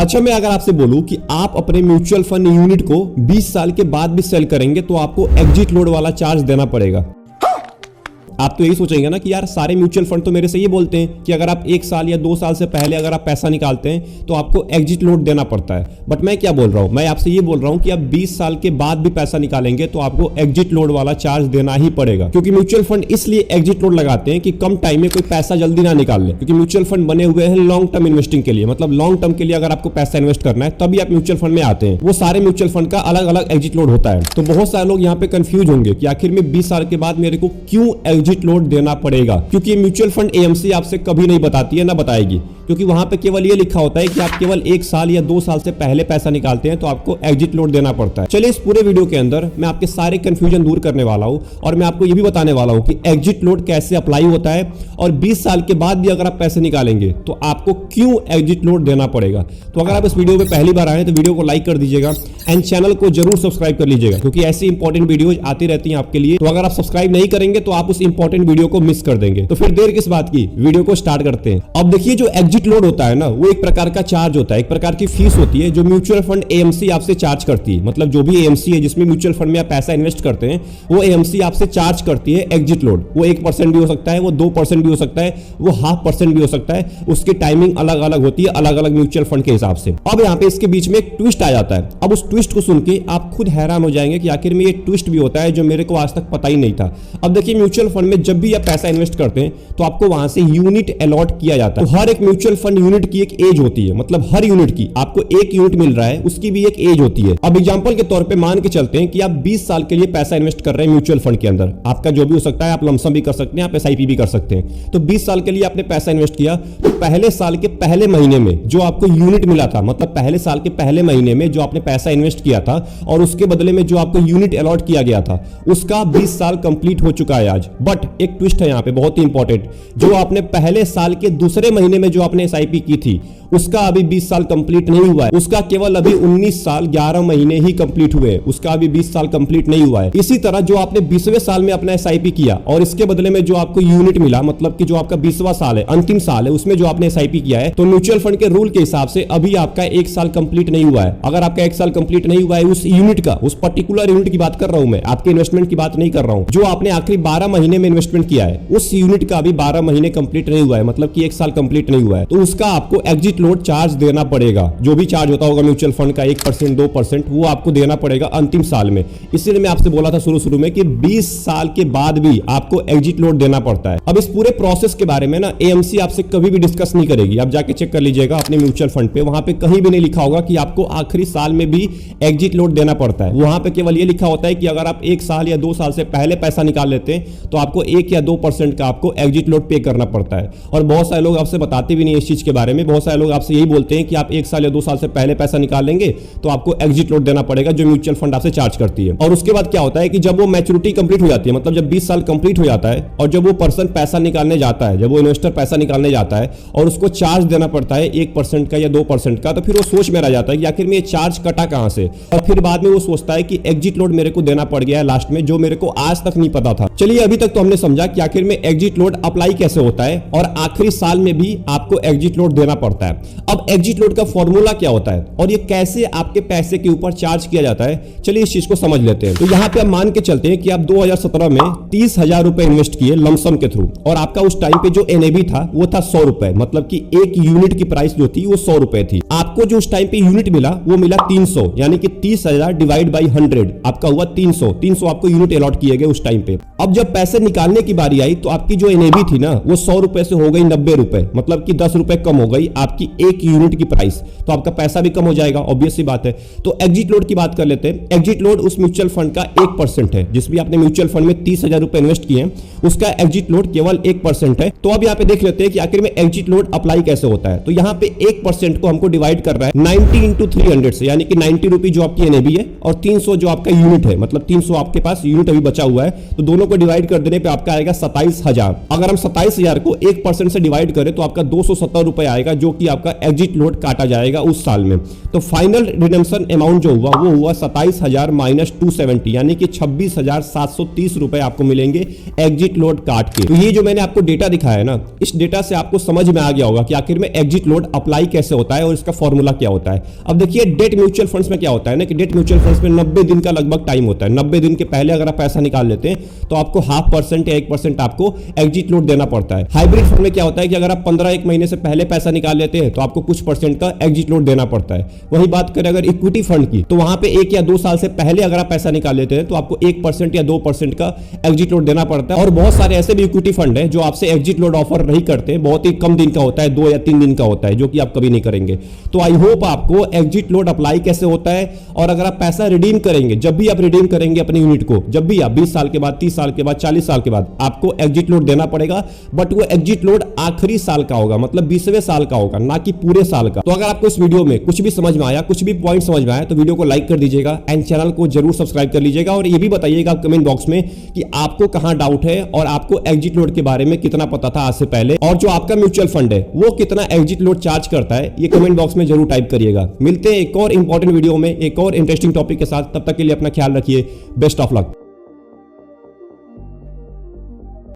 अच्छा, मैं अगर आपसे बोलूं कि आप अपने म्यूचुअल फंड यूनिट को 20 साल के बाद भी सेल करेंगे तो आपको एग्जिट लोड वाला चार्ज देना पड़ेगा। आप तो यही सोचेंगे ना कि यार सारे म्यूचुअल फंड तो मेरे से ये बोलते हैं कि अगर आप 1 साल या 2 साल से पहले अगर आप पैसा निकालते हैं तो आपको एग्जिट लोड देना पड़ता है। बट मैं क्या बोल रहा हूं, मैं आपसे ये बोल रहा हूं कि आप 20 साल के बाद भी पैसा निकालेंगे तो आपको एग्जिट लोड वाला चार्ज देना ही पड़ेगा। क्योंकि म्यूचुअल फंड इसलिए एग्जिट लोड लगाते हैं कि कम टाइम में कोई पैसा जल्दी ना निकाल ले। क्योंकि म्यूचुअल फंड बने हुए हैं लॉन्ग टर्म इन्वेस्टिंग के लिए, मतलब लॉन्ग टर्म के लिए अगर आपको पैसा इन्वेस्ट करना है तभी आप म्यूचुअल फंड में आते हैं। वो सारे म्यूचुअल फंड का अलग अलग एग्जिट लोड होता है। तो बहुत सारे लोग यहाँ पे कंफ्यूज होंगे कि आखिर में 20 साल के बाद मेरे को क्यों एग्जिट लोड देना पड़ेगा। क्योंकि म्यूचुअल फंड एएमसी आपसे कभी नहीं बताती है, ना बताएगी, क्योंकि वहां पे केवल ये लिखा होता है कि आप केवल 1 साल या 2 साल से पहले पैसा निकालते हैं तो आपको एग्जिट लोड देना पड़ता है। चलिए, इस पूरे वीडियो के अंदर मैं आपके सारे कंफ्यूजन दूर करने वाला हूं और मैं आपको ये भी बताने वाला हूं कि एग्जिट लोड कैसे अप्लाई होता है और 20 साल के बाद भी अगर आप पैसे निकालेंगे तो आपको क्यों एग्जिट लोड देना पड़ेगा। तो अगर आप इस वीडियो में पहली बार आए तो वीडियो को लाइक कर दीजिएगा एंड चैनल को जरूर सब्सक्राइब कर लीजिएगा, क्योंकि ऐसी इंपॉर्टेंट वीडियोज आती रहती हैं आपके लिए। तो अगर आप सब्सक्राइब नहीं करेंगे तो आप उस इंपॉर्टेंट वीडियो को मिस कर देंगे। तो फिर देर किस बात की, वीडियो को स्टार्ट करते हैं। अब देखिए, जो एग्जिट लोड होता है ना, वो एक प्रकार का चार्ज होता है, एक प्रकार की फीस होती है जो म्यूचुअल फंड एएमसी आपसे चार्ज करती है। मतलब जो भी एएमसी है जिसमें म्यूचुअल फंड में आप पैसा इन्वेस्ट करते हैं, वो एएमसी आपसे चार्ज करती है एग्जिट लोड। वो 1% भी हो सकता है, वो 2% भी हो सकता है, वो 0.5% भी हो सकता है। उसकी टाइमिंग अलग अलग होती है, अलग अलग म्यूचुअल फंड के हिसाब से। अब यहाँ पे इसके बीच में एक ट्विस्ट आ जाता है। अब उस ट्विस्ट को सुन के आप खुद हैरान हो जाएंगे कि आखिर में ये ट्विस्ट भी होता है जो मेरे को आज तक पता ही नहीं था। अब देखिए, म्यूचुअल फंड में जब भी आप पैसा इन्वेस्ट करते हैं तो आपको वहां से यूनिट अलॉट किया जाता है। तो हर एक म्यूचुअल फंड यूनिट की एक एज होती है, मतलब हर यूनिट की आपको एक यूनिट मिल रहा है, उसकी भी एक एज होती है। अब एग्जांपल के तौर पे मान के चलते हैं कि आप 20 साल के लिए पैसा इन्वेस्ट कर रहे हैं म्यूचुअल फंड के अंदर। आपका जो भी हो सकता है, आप लमसम भी कर सकते हैं, आप एसआईपी भी कर सकते हैं। तो 20 साल के लिए आपने पैसा इन्वेस्ट किया, तो पहले साल के पहले महीने में जो आपको यूनिट मिला था, मतलब पहले साल के पहले महीने में जो आपने पैसा इन्वेस्ट किया था और उसके बदले में जो आपको यूनिट अलॉट किया गया था, उसका 20 साल कंप्लीट हो चुका है आज। बट एक ट्विस्ट है यहाँ पे बहुत ही इंपॉर्टेंट, जो आपने पहले साल के दूसरे महीने में जो आपने एसआईपी की थी उसका अभी 20 साल कंप्लीट नहीं हुआ है। उसका केवल अभी 19 साल 11 महीने ही कंप्लीट हुए हैं, उसका अभी 20 साल कंप्लीट नहीं हुआ है। इसी तरह जो आपने 20वें साल में अपना एसआईपी किया और इसके बदले में जो आपको यूनिट मिला, मतलब कि जो आपका 20वां साल है, अंतिम साल है, उसमें जो आपने एसआईपी किया है, तो म्यूचुअल फंड के रूल के हिसाब से अभी आपका 1 साल कंप्लीट नहीं हुआ है। अगर आपका 1 साल कंप्लीट नहीं हुआ है उस यूनिट का, उस पर्टिकुलर यूनिट की बात कर रहा हूं मैं, आपके इन्वेस्टमेंट की बात नहीं कर रहा हूं, जो आपने आखिरी 12 महीने में इन्वेस्टमेंट किया है, उस यूनिट का अभी 12 महीने कंप्लीट नहीं हुआ है, मतलब कि 1 साल कंप्लीट नहीं हुआ है, तो उसका आपको एग्जिट लोड चार्ज देना पड़ेगा। जो भी चार्ज होता होगा म्यूचुअल फंड का 1% 2%, वो आपको देना पड़ेगा अंतिम साल में। इसीलिए मैं आपसे बोला था शुरू में कि 20 साल के बाद भी आपको एग्जिट लोड देना पड़ता है। अब इस पूरे प्रोसेस के बारे में ना एएमसी आपसे कभी भी डिस्कस नहीं करेगी। आप जाके चेक कर लीजिएगा अपने म्यूचुअल फंड पे, वहां पे कहीं भी नहीं लिखा होगा कि आपको आखिरी साल में भी एग्जिट लोड देना पड़ता है। वहां पे केवल ये लिखा होता है कि अगर आप 1 साल या 2 साल से पहले पैसा निकाल लेते हैं तो आपको 1 या 2% का आपको एग्जिट लोड पे करना पड़ता है। और बहुत सारे लोग आपसे बताते भी नहीं इस चीज के बारे में। बहुत सारे लोग आपसे यही बोलते हैं कि आप 1 साल या 2 साल से पहले पैसा निकाल लेंगे तो आपको एग्जिट लोड देना पड़ेगा, जो म्यूचुअल फंड आपसे चार्ज करती है। और उसके बाद क्या होता है कि जब वो मैच्योरिटी कंप्लीट हो जाती है, मतलब जब 20 साल कंप्लीट हो जाता है और जब वो पर्सन पैसा निकालने जाता है, जब वो इन्वेस्टर पैसा निकालने जाता है और उसको चार्ज देना पड़ता है 1% का या 2% का, तो फिर वो सोच में रह जाता है कि आखिर में ये चार्ज कटा कहां से। और फिर बाद में वो सोचता है कि एग्जिट लोड मेरे को देना पड़ गया है लास्ट में, जो मेरे को आज तक नहीं पता था। चलिए, अभी तक तो हमने समझा कि आखिर में एग्जिट लोड अप्लाई कैसे होता है और आखिरी साल में भी आपको एग्जिट लोड देना पड़ता है। अब एग्जिट लोड का फॉर्मूला क्या होता है और ये कैसे आपके पैसे के ऊपर चार्ज किया जाता है, चलिए इस चीज को समझ लेते हैं। तो यहाँ पे हम मान के चलते हैं कि आप 2017 में 30,000 रुपए इन्वेस्ट किए लमसम के थ्रू, और आपका उस टाइम पे जो एनएवी था वो था 100 रुपए, मतलब कि एक यूनिट की प्राइस जो थी वो 100 रुपए थी। आपको जो उस टाइम पे यूनिट मिला वो मिला 300, यानी कि 30,000 डिवाइड बाई 100 आपका हुआ 300 आपको यूनिट अलॉट किए गए उस टाइम पे। अब जब पैसे निकालने की बारी आई तो आपकी जो एनएवी थी ना वो 100 रुपए से हो गई 90 रुपए, मतलब कि 10 रुपए कम हो गई आपकी एक यूनिट की प्राइस, तो आपका पैसा भी कम हो जाएगा, ऑब्वियस सी बात है। तो एग्जिट लोड की बात कर लेते हैं। एग्जिट लोड उस म्यूचुअल फंड का 1% है, जिस भी आपने म्यूचुअल फंड में 30,000 रुपए इन्वेस्ट किए हैं उसका एग्जिट लोड केवल 1% है। तो अब यहाँ पे देख लेते हैं कि आखिर में एग्जिट लोड अप्लाई कैसे होता है। तो यहाँ पे 1% को हमको डिवाइड कर रहा है 90 इंटू 300 से, यानी कि 90 रुपए जो आपकी एनएवी है और 300 जो आपका यूनिट है, मतलब 300 आपके पास यूनिट अभी बचा हुआ है, तो दोनों को डिवाइड कर देने महीने पे आपका आएगा 27,000। अगर हम 27,000 को 1% से डिवाइड करें तो आपका 270 रुपए आएगा, जो कि आपका एग्जिट लोड काटा जाएगा उस साल में। तो फाइनल रिडेम्पशन अमाउंट जो हुआ वो हुआ 27,000 माइनस 270, यानी कि 26,730 रुपए आपको मिलेंगे एग्जिट लोड काट के। तो ये जो मैंने आपको डेटा दिखाया है ना, इस डेटा से आपको समझ में आ गया होगा कि आखिर में एग्जिट लोड अप्लाई कैसे होता है और इसका फॉर्मूला क्या होता है। अब देखिए डेट म्यूचुअल फंड्स में क्या होता है ना, कि डेट म्यूचुअल फंड्स में 90 दिन का लगभग टाइम होता है। 90 दिन के पहले अगर आप पैसा निकाल लेते हैं तो आपको 0.5% या 1% आपको एग्जिट लोड देना पड़ता है। हाइब्रिड फंड में क्या होता है कि अगर आप 15 महीने से पहले पैसा निकाल लेते हैं तो आपको कुछ % का एग्जिट लोड देना पड़ता है। वही बात करें अगर इक्विटी फंड की, तो वहां पे 1 या 2 साल से पहले अगर आप पैसा निकाल लेते हैं तो आपको 1% या 2% का एग्जिट लोड देना पड़ता है। और बहुत सारे ऐसे भी इक्विटी फंड है जो आपसे एग्जिट लोड ऑफर नहीं करते, बहुत ही कम दिन का होता है, 2 या 3 दिन का होता है, जो कि आप कभी नहीं करेंगे। तो आई होप आपको एग्जिट लोड अप्लाई कैसे होता है, और अगर आप पैसा रिडीम करेंगे, जब भी आप रिडीम करेंगे अपनी यूनिट को, जब भी आप 20 साल के बाद, 30 साल के बाद, 40 साल के बाद आपको एग्जिट लोड देना पड़ेगा। बट वो एग्जिट लोड आखिरी साल का होगा, मतलब 20वें साल का होगा, ना कि पूरे साल का। तो अगर आपको इस वीडियो में कुछ भी समझ में आया, कुछ भी पॉइंट समझ में आया, तो वीडियो को लाइक कर दीजिएगा एंड चैनल को जरूर सब्सक्राइब कर लीजिएगा। और ये भी बताइएगा कमेंट बॉक्स में कि आपको कहां डाउट है और आपको एग्जिट लोड के बारे में कितना पता था आज से पहले, और जो आपका म्यूचुअल फंड है वो कितना एग्जिट लोड चार्ज करता है, ये कमेंट बॉक्स में जरूर टाइप करिएगा। मिलते हैं एक और इंपॉर्टेंट वीडियो में एक और इंटरेस्टिंग टॉपिक के साथ, तब तक के लिए अपना ख्याल रखिए। Best of luck.